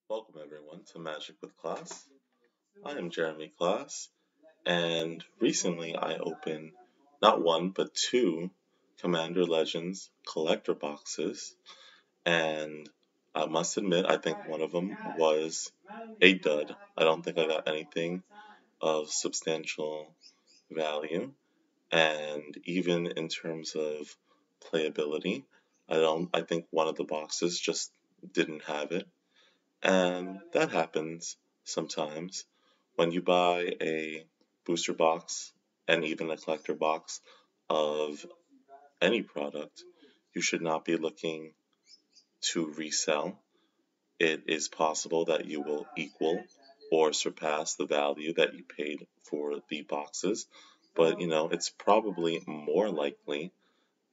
Welcome everyone to Magic with Class. I am Jeremy Class, and recently I opened not one but two Commander Legends collector boxes, and I must admit I think one of them was a dud. I don't think I got anything of substantial value, and even in terms of playability, I think one of the boxes just didn't have it. And that happens sometimes when you buy a booster box and even a collector box of any product. You should not be looking to resell. It is possible that you will equal or surpass the value that you paid for the boxes, but it's probably more likely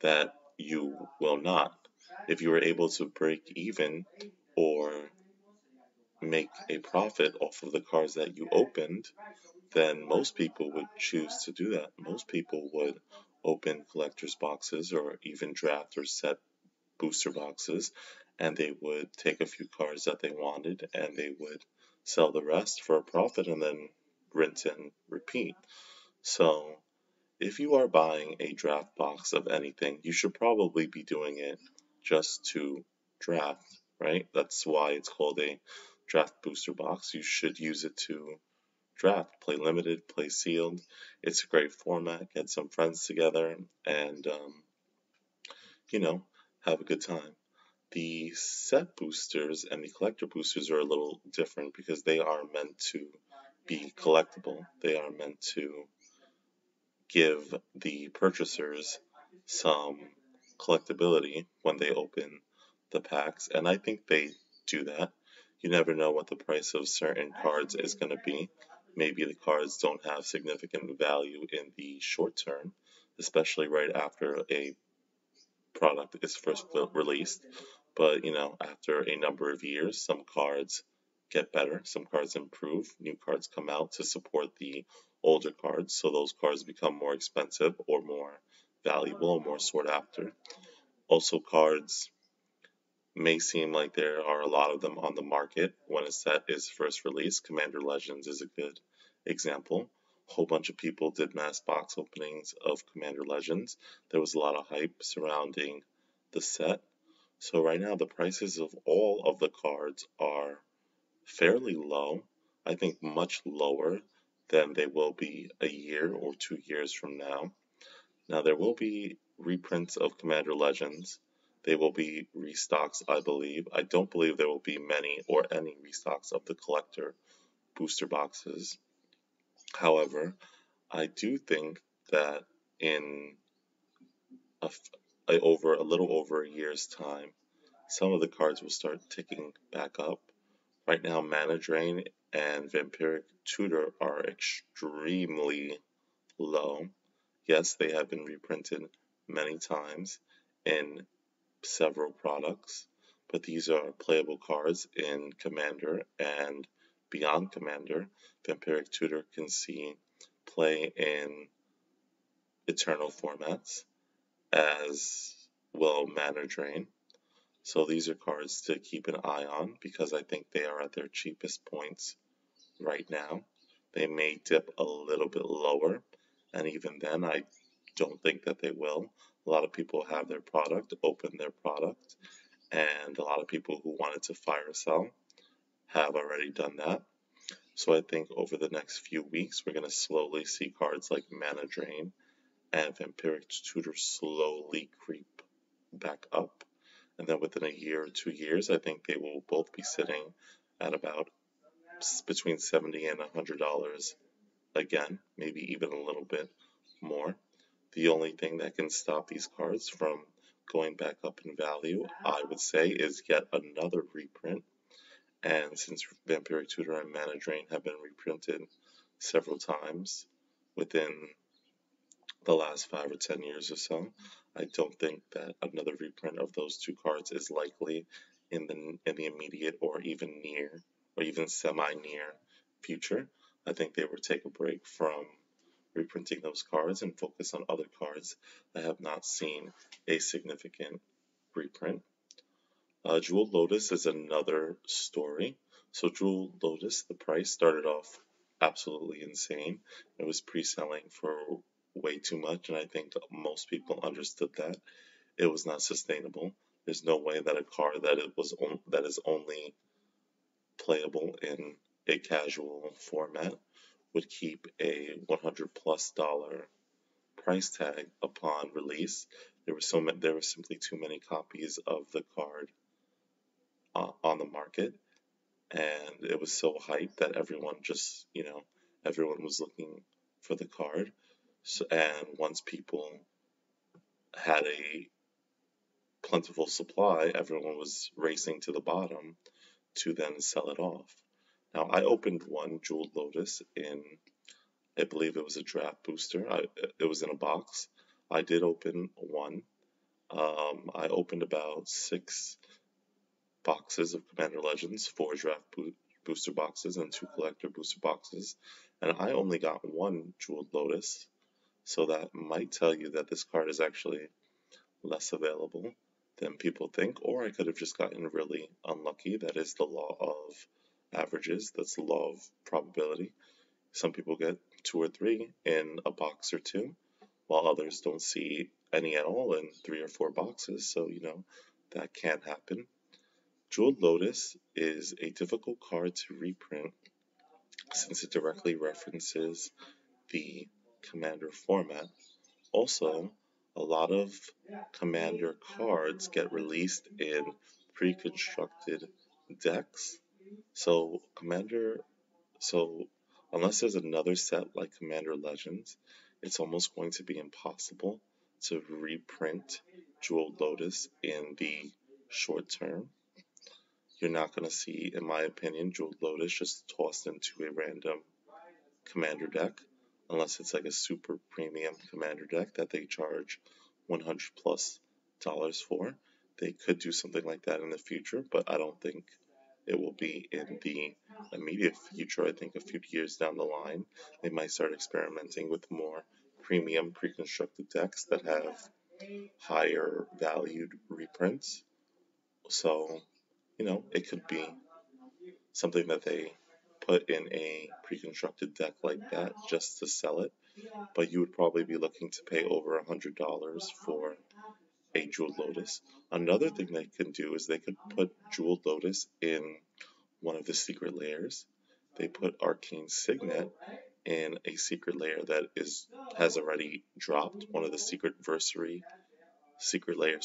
that you will not. If you were able to break even or make a profit off of the cards that you opened, then most people would choose to do that. Most people would open collector's boxes or even draft or set booster boxes, and they would take a few cards that they wanted and they would sell the rest for a profit and then rinse and repeat. So, if you are buying a draft box of anything, you should probably be doing it just to draft, right? That's why it's called a draft booster box. You should use it to draft, play limited, play sealed. It's a great format. Get some friends together and, you know, have a good time. The set boosters and the collector boosters are a little different because they are meant to be collectible. They are meant to give the purchasers some collectability when they open the packs, and I think they do that. You never know what the price of certain cards is going to be. Maybe the cards don't have significant value in the short term, especially right after a product is first released. But after a number of years, some cards get better, some cards improve, new cards come out to support the older cards, so those cards become more expensive or more valuable or more sought after. Also, cards may seem like there are a lot of them on the market when a set is first released. Commander Legends is a good example. A whole bunch of people did mass box openings of Commander Legends. There was a lot of hype surrounding the set. So right now the prices of all of the cards are fairly low. I think much lower than they will be a year or 2 years from now. Now there will be reprints of Commander Legends. They will be restocks, I believe. I don't believe there will be many or any restocks of the collector booster boxes. However, I do think that in a, a little over a year's time, some of the cards will start ticking back up. Right now, Mana Drain and Vampiric Tutor are extremely low. Yes, they have been reprinted many times in several products, but these are playable cards in Commander and beyond Commander. Vampiric Tutor can see play in Eternal formats as well Mana Drain. So these are cards to keep an eye on because I think they are at their cheapest points right now. They may dip a little bit lower, and even then I don't think that they will. A lot of people have their product, open their product, and a lot of people who wanted to fire sell have already done that. So I think over the next few weeks, we're going to slowly see cards like Mana Drain and Vampiric Tutor slowly creep back up. And then within a year or 2 years, I think they will both be sitting at about between $70 and $100 again, maybe even a little bit more. The only thing that can stop these cards from going back up in value, I would say, is yet another reprint. And since Vampiric Tutor and Mana Drain have been reprinted several times within the last 5 or 10 years or so, I don't think that another reprint of those two cards is likely in the immediate or even near or even semi-near future. I think they will take a break from reprinting those cards and focus on other cards that have not seen a significant reprint. Jewel Lotus is another story. So Jewel Lotus, the price started off absolutely insane. It was pre-selling for way too much, and I think most people understood that it was not sustainable. There's no way that a card that is only playable in a casual format would keep a $100+ price tag upon release. There were simply too many copies of the card on the market, and it was so hyped that everyone was looking for the card. So, and once people had a plentiful supply, everyone was racing to the bottom to then sell it off. Now, I opened one Jeweled Lotus in, I believe it was a draft booster. It was in a box. I did open one. I opened about 6 boxes of Commander Legends, 4 draft booster boxes, and 2 collector booster boxes, and I only got one Jeweled Lotus, so that might tell you that this card is actually less available than people think, or I could have just gotten really unlucky. That is the law of averages, that's the law of probability. Some people get 2 or 3 in a box or 2, while others don't see any at all in 3 or 4 boxes, so that can happen. Jeweled Lotus is a difficult card to reprint since it directly references the Commander format. Also, a lot of Commander cards get released in pre-constructed decks. So unless there's another set like Commander Legends, it's almost going to be impossible to reprint Jeweled Lotus in the short term. You're not going to see, in my opinion, Jeweled Lotus just tossed into a random Commander deck, unless it's like a super premium Commander deck that they charge $100+ for. They could do something like that in the future, but I don't think it will be in the immediate future. I think a few years down the line, they might start experimenting with more premium pre-constructed decks that have higher valued reprints. So, it could be something that they put in a pre-constructed deck like that just to sell it, but you would probably be looking to pay over $100 for a Jeweled Lotus. Another thing they can do is they could put Jeweled Lotus in one of the secret layers. They put Arcane Signet in a secret layer that has already dropped, one of the secret layer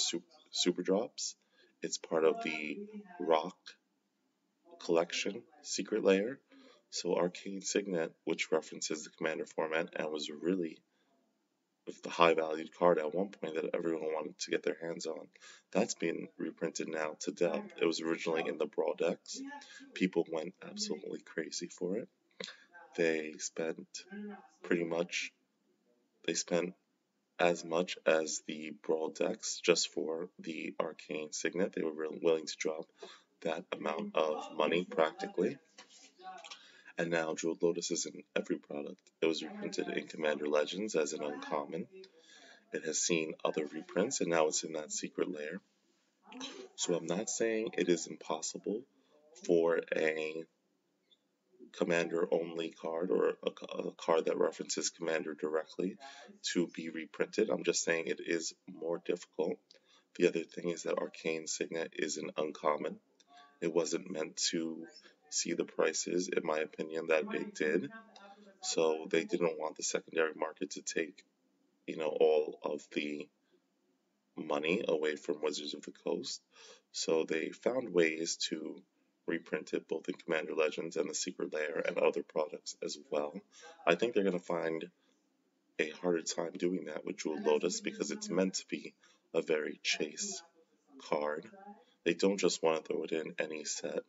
super drops. It's part of the Rock collection secret layer. So Arcane Signet, which references the Commander format and was really the high valued card at one point that everyone wanted to get their hands on, that's being reprinted now to death. It was originally in the Brawl decks. People went absolutely crazy for it. They spent as much as the Brawl decks just for the Arcane Signet. They were willing to drop that amount of money practically. And now Jeweled Lotus is in every product. It was reprinted in Commander Legends as an uncommon. It has seen other reprints, and now it's in that secret layer. So I'm not saying it is impossible for a Commander-only card or a card that references Commander directly to be reprinted. I'm just saying it is more difficult. The other thing is that Arcane Signet is an uncommon. It wasn't meant to see the prices, in my opinion, that it did. So they didn't want the secondary market to take, all of the money away from Wizards of the Coast. So they found ways to reprint it both in Commander Legends and the Secret Lair and other products as well. I think they're going to find a harder time doing that with Jeweled Lotus because it's meant to be a very chase card. They don't just want to throw it in any set,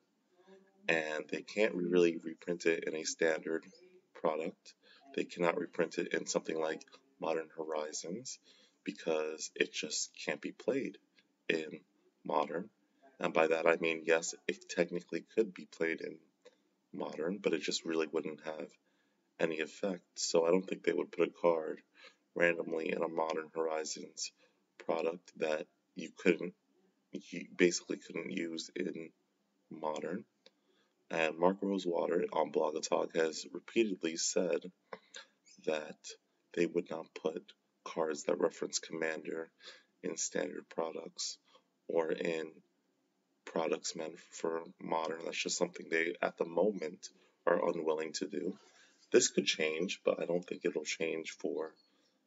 and they can't really reprint it in a standard product. They cannot reprint it in something like Modern Horizons because it just can't be played in Modern. And by that I mean, yes, it technically could be played in Modern, but it just really wouldn't have any effect. So I don't think they would put a card randomly in a Modern Horizons product that you basically couldn't use in Modern. And Mark Rosewater on Blogatalk has repeatedly said that they would not put cards that reference Commander in standard products or in products meant for modern. That's just something they, at the moment, are unwilling to do. This could change, but I don't think it'll change for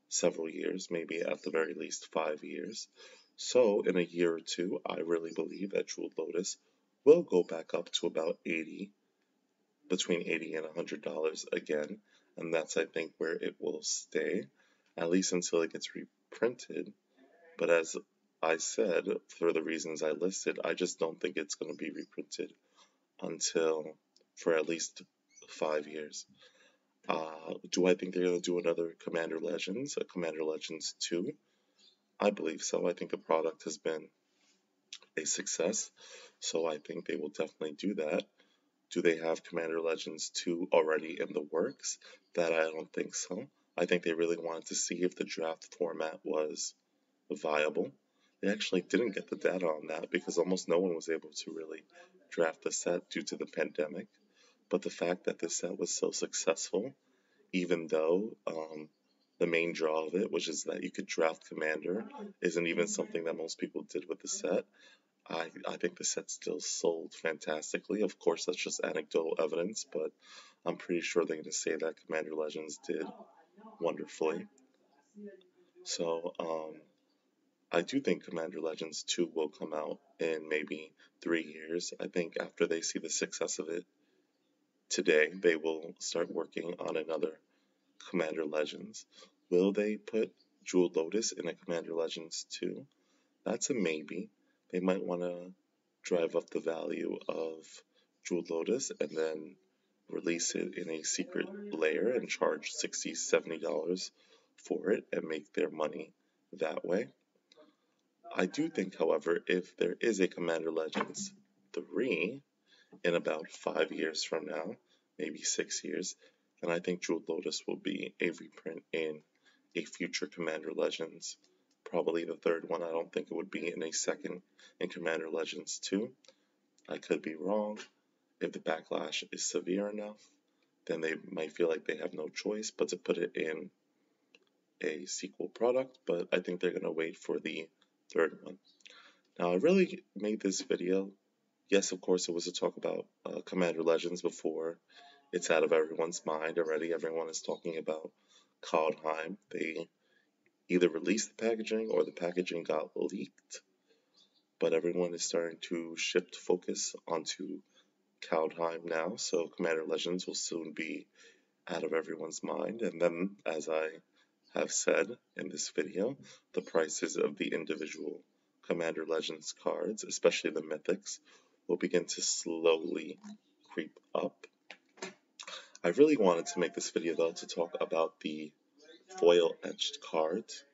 several years, maybe at the very least 5 years. So, in a year or two, I really believe that Jeweled Lotus will go back up to about between $80 and $100 again, and that's, I think, where it will stay, at least until it gets reprinted. But as I said, for the reasons I listed, I just don't think it's going to be reprinted until for at least 5 years. Do I think they're going to do another Commander Legends, a Commander Legends 2? I believe so. I think the product has been a success, so I think they will definitely do that. Do they have Commander Legends 2 already in the works? That I don't think so. I think they really wanted to see if the draft format was viable. They actually didn't get the data on that because almost no one was able to really draft the set due to the pandemic. But the fact that this set was so successful, even though the main draw of it, which is that you could draft Commander, isn't even something that most people did with the set. I think the set still sold fantastically. Of course, that's just anecdotal evidence, but I'm pretty sure they're going to say that Commander Legends did wonderfully. So, I do think Commander Legends 2 will come out in maybe 3 years. I think after they see the success of it today, they will start working on another Commander Legends. Will they put Jeweled Lotus in a Commander Legends 2? That's a maybe. They might want to drive up the value of Jeweled Lotus and then release it in a secret layer and charge $60, $70 for it and make their money that way. I do think, however, if there is a Commander Legends 3 in about 5 years from now, maybe 6 years, then I think Jeweled Lotus will be a reprint in a future Commander Legends. Probably the third one. I don't think it would be in a second in Commander Legends 2. I could be wrong. If the backlash is severe enough, then they might feel like they have no choice but to put it in a sequel product, but I think they're going to wait for the third one. Now, I really made this video. Yes, of course, it was to talk about Commander Legends before it's out of everyone's mind already. Everyone is talking about Kaldheim. They either released the packaging or the packaging got leaked, but everyone is starting to shift focus onto Kaldheim now, so Commander Legends will soon be out of everyone's mind. And then, as I have said in this video, the prices of the individual Commander Legends cards, especially the mythics, will begin to slowly creep up. I really wanted to make this video though to talk about the foil etched cards.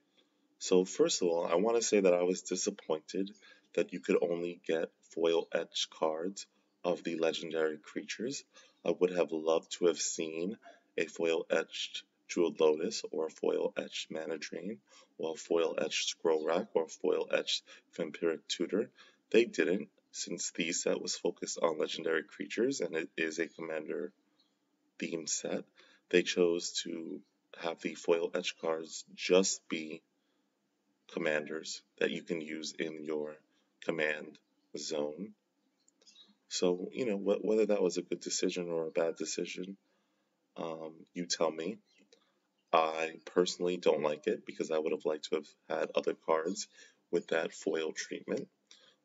So first of all, I want to say that I was disappointed that you could only get foil etched cards of the legendary creatures. I would have loved to have seen a foil etched Jeweled Lotus or a foil etched Mana Drain, or a foil etched Scroll Rack, or a foil etched Vampiric Tutor. They didn't, since the set was focused on legendary creatures and it is a commander themed set. They chose to have the foil etched cards just be commanders that you can use in your command zone. So, whether that was a good decision or a bad decision, you tell me. I personally don't like it because I would have liked to have had other cards with that foil treatment.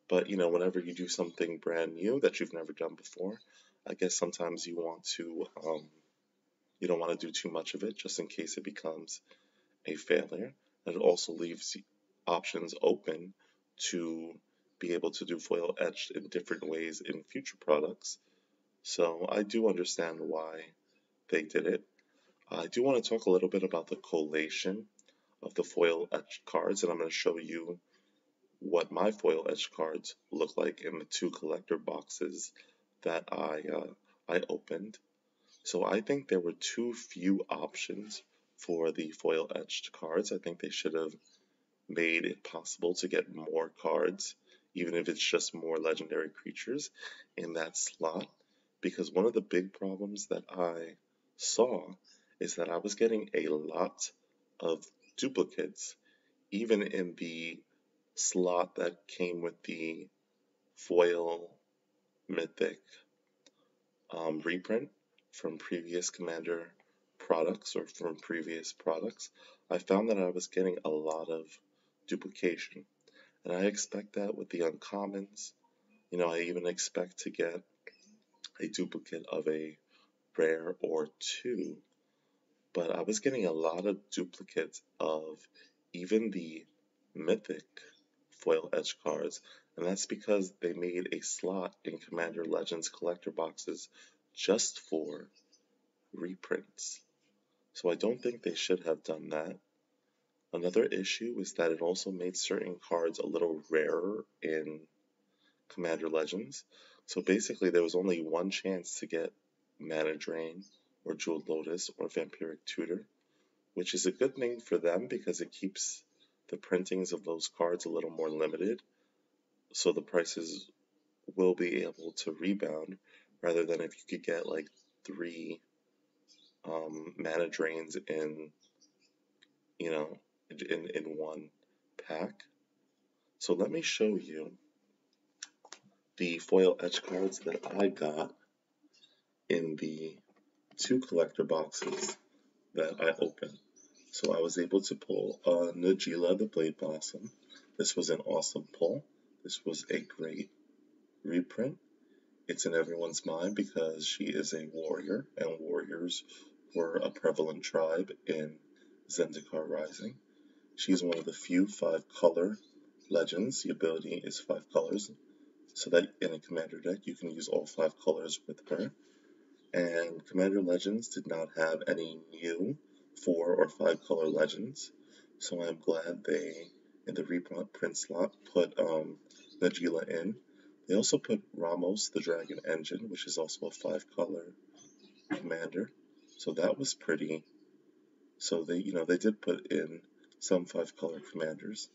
But, whenever you do something brand new that you've never done before, I guess sometimes you don't want to do too much of it just in case it becomes a failure. And it also leaves options open to be able to do foil etched in different ways in future products. So I do understand why they did it. I do want to talk a little bit about the collation of the foil etched cards, and I'm going to show you what my foil etched cards look like in the 2 collector boxes that I opened. So I think there were too few options for the foil etched cards. I think they should have made it possible to get more cards, even if it's just more legendary creatures in that slot, because one of the big problems that I saw is that I was getting a lot of duplicates, even in the slot that came with the foil mythic reprint from previous Commander products or from previous products. I found that I was getting a lot of duplication, and I expect that with the uncommons. I even expect to get a duplicate of a rare or two, but I was getting a lot of duplicates of even the mythic foil etch cards, and that's because they made a slot in Commander Legends collector boxes just for reprints. So I don't think they should have done that. Another issue is that it also made certain cards a little rarer in Commander Legends. So basically there was only one chance to get Mana Drain or Jeweled Lotus or Vampiric Tutor, which is a good thing for them because it keeps the printings of those cards a little more limited, so the prices will be able to rebound rather than if you could get like 3 Mana Drains in one pack. So let me show you the foil etch cards that I got in the 2 collector boxes that I opened. So I was able to pull Nugila the Blade Blossom. This was an awesome pull. This was a great reprint. It's in everyone's mind because she is a warrior, and warriors were a prevalent tribe in Zendikar Rising. She's one of the few 5-color legends. The ability is 5 colors, so that in a commander deck you can use all 5 colors with her. And Commander Legends did not have any new 4 or 5 color legends, so I'm glad they, in the reprint slot, put Nugila in. They also put Ramos the Dragon Engine, which is also a 5-color commander, so that was pretty. So they did put in some 5-color commanders.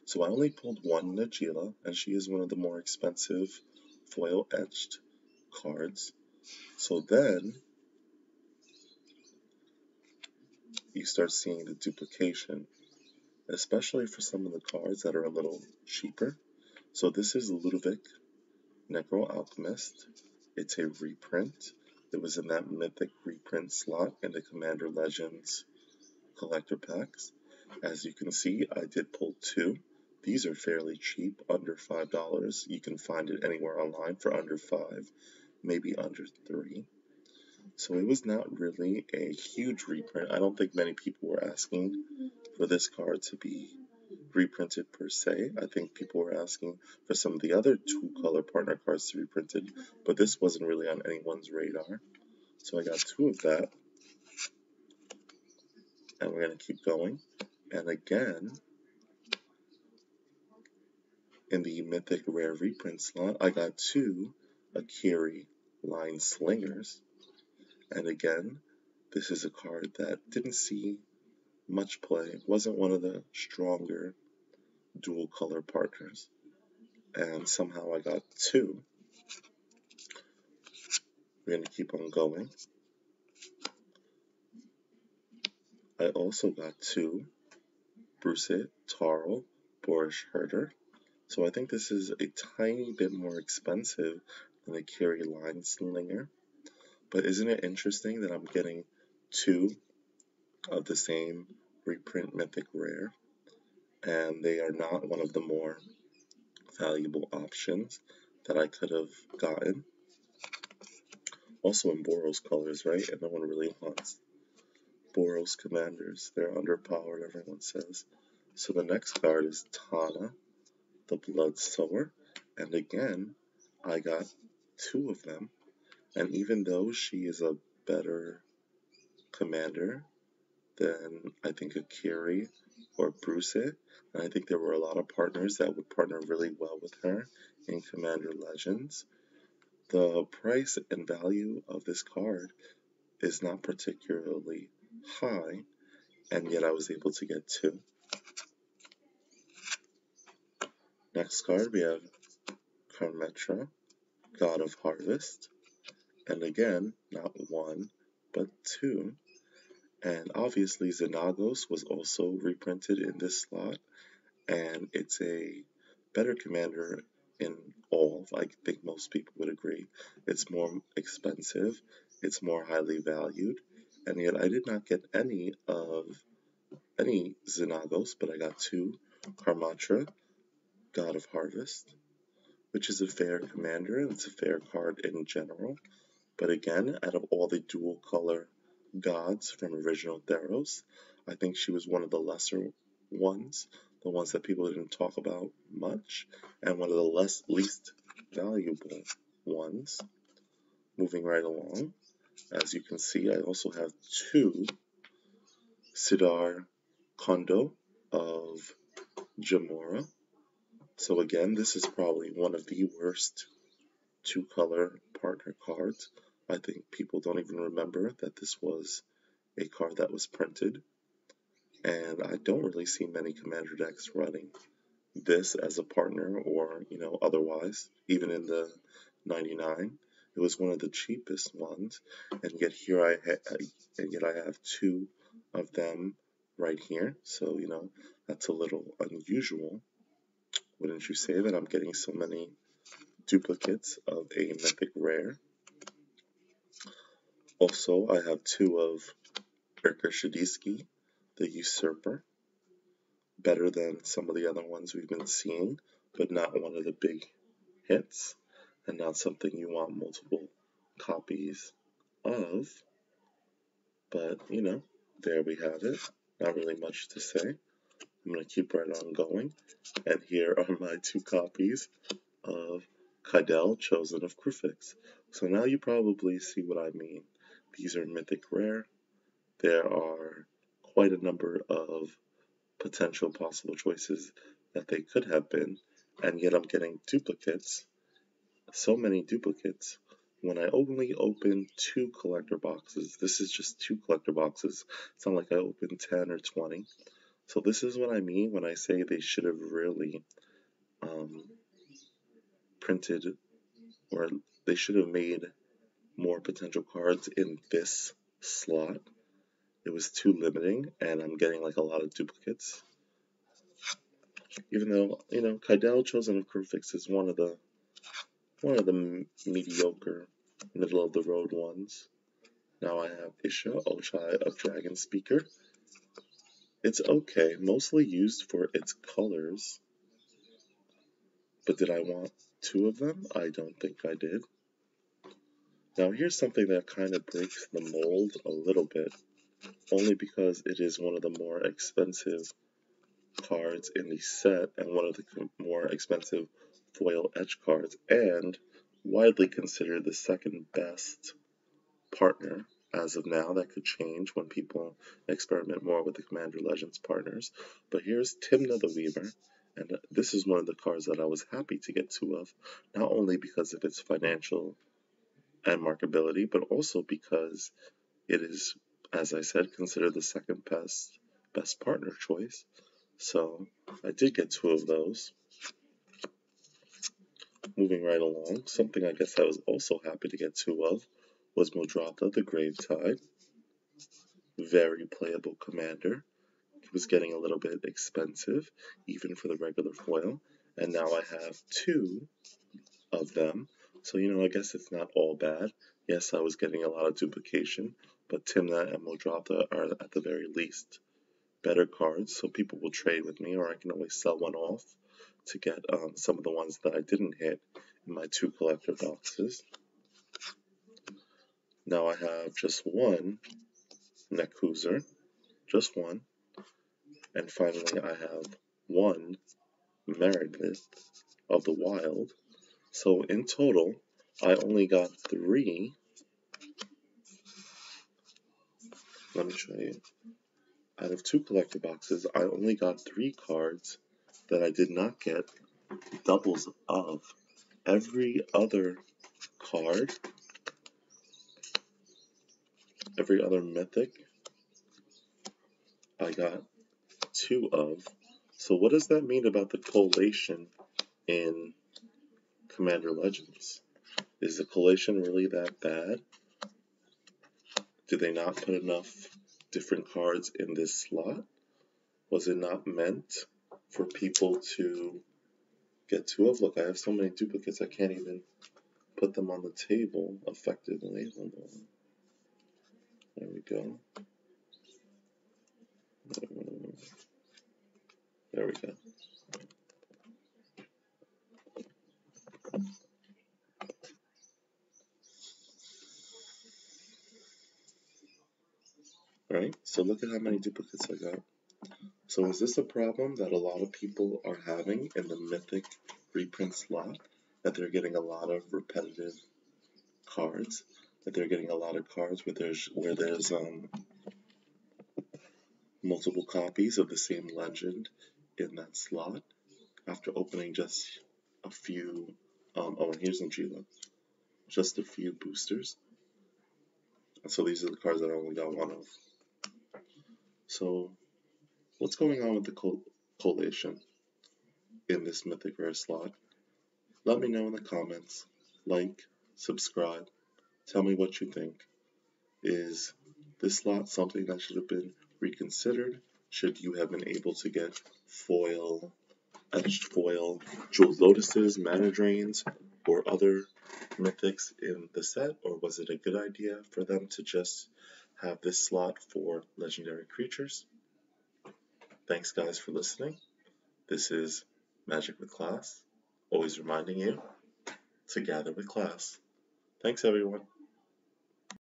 So I only pulled one Nugila, and she is one of the more expensive foil etched cards. So then you start seeing the duplication, especially for some of the cards that are a little cheaper. So this is Ludovic, Negro Alchemist. It's a reprint. It was in that mythic reprint slot in the Commander Legends collector packs. As you can see, I did pull 2. These are fairly cheap, under $5. You can find it anywhere online for under 5, maybe under 3. So it was not really a huge reprint. I don't think many people were asking for this card to be reprinted per se. I think people were asking for some of the other 2-color partner cards to be reprinted, but this wasn't really on anyone's radar. So I got 2 of that, and we're going to keep going. And again, in the Mythic Rare reprint slot, I got 2 Akiri line Slingers. And again, this is a card that didn't see much play. It wasn't one of the stronger dual color partners. And somehow I got 2. We're going to keep on going. I also got 2 Bruce Taro Borish Herder. So I think this is a tiny bit more expensive than a Carry Line Slinger. But isn't it interesting that I'm getting 2 of the same reprint Mythic Rare, and they are not one of the more valuable options that I could have gotten. Also in Boros colors, right? And no one really wants Boros commanders. They're underpowered, everyone says. So the next card is Tada, the bloodstore. And again, I got 2 of them. And even though she is a better commander than I think Akiri or Bruce, and I think there were a lot of partners that would partner really well with her in Commander Legends, the price and value of this card is not particularly high, and yet I was able to get 2. Next card we have Karmatra, God of Harvest, And again, not one, but two. And obviously Xenagos was also reprinted in this slot, and it's a better commander in all. I think most people would agree. It's more expensive, it's more highly valued, and yet I did not get any Xenagos, but I got two Karmatra, God of Harvest, which is a fair commander, and it's a fair card in general. But again, out of all the dual color gods from original Theros, I think she was one of the lesser ones, the ones that people didn't talk about much, and one of the least valuable ones. Moving right along, as you can see, I also have two cidar condo of jamura. So again, this is probably one of the worst two-color partner cards. I think people don't even remember that this was a card that was printed, and I don't really see many commander decks running this as a partner or, otherwise, even in the 99. It was one of the cheapest ones, and yet here I have two of them right here, so, that's a little unusual. Wouldn't you say that I'm getting so many duplicates of a mythic rare? Also, I have two of berger shidiski, the usurper. Better than some of the other ones we've been seeing, but not one of the big hits, and not something you want multiple copies of. But, there we have it. Not really much to say. I'm going to keep right on going. And here are my two copies of Cadell, Chosen of Kruphix. So now you probably see what I mean. These are mythic rare. There are quite a number of potential possible choices that they could have been, and yet I'm getting duplicates, so many duplicates. When I only open two collector boxes, this is just two collector boxes, it's not like I opened 10 or 20. So this is what I mean when I say they should have really printed, or they should have made more potential cards in this slot. It was too limiting, and I'm getting like a lot of duplicates. Even though, Cadell, Chosen of Kruphix is one of the mediocre, middle of the road ones. Now I have Ashe, Ochai of Dragon Speaker. It's okay, mostly used for its colors. But did I want two of them? I don't think I did. Now here's something that kind of breaks the mold a little bit, only because it is one of the more expensive cards in the set and one of the more expensive foil etch cards, and widely considered the second best partner as of now. That could change when people experiment more with the Commander Legends partners. But here's Timna the Weaver, and this is one of the cards that I was happy to get two of, not only because of its financial and marketability, but also because it is, as I said, considered the second best partner choice. So I did get two of those. Moving right along, something I guess I was also happy to get two of was Modrata the Gravetide. Very playable commander. It was getting a little bit expensive, even for the regular foil, and now I have two of them. So, I guess it's not all bad. Yes, I was getting a lot of duplication, but Timna and Modrata are at the very least better cards, so people will trade with me, or I can always sell one off to get some of the ones that I didn't hit in my two collector boxes. Now I have just one Neckcruiser, just one, and finally I have one Meredith of the Wild. So in total, I only got three. Let me show you. Out of two collector boxes, I only got three cards that I did not get doubles of. Every other card, every other mythic, I got two of. So what does that mean about the collation in Commander Legends? Is the collation really that bad? Did they not put enough different cards in this slot? Was it not meant for people to get two of? Look, I have so many duplicates I can't even put them on the table effectively. Hold on. There we go. There we go. Alright, so look at how many duplicates I got. So is this a problem that a lot of people are having in the mythic reprint slot? That they're getting a lot of repetitive cards? That they're getting a lot of cards where there's multiple copies of the same legend in that slot after opening just a few, and here's Nugila, just a few boosters. So these are the cards that I only got one of. So what's going on with the collation in this mythic rare slot? Let me know in the comments. Like, subscribe, tell me what you think. Is this slot something that should have been reconsidered? Should you have been able to get etched foil jeweled lotuses, mana drains, or other mythics in the set? Or was it a good idea for them to just have this slot for legendary creatures? Thanks guys for listening. This is Magic with Class, always reminding you to gather with class. Thanks everyone.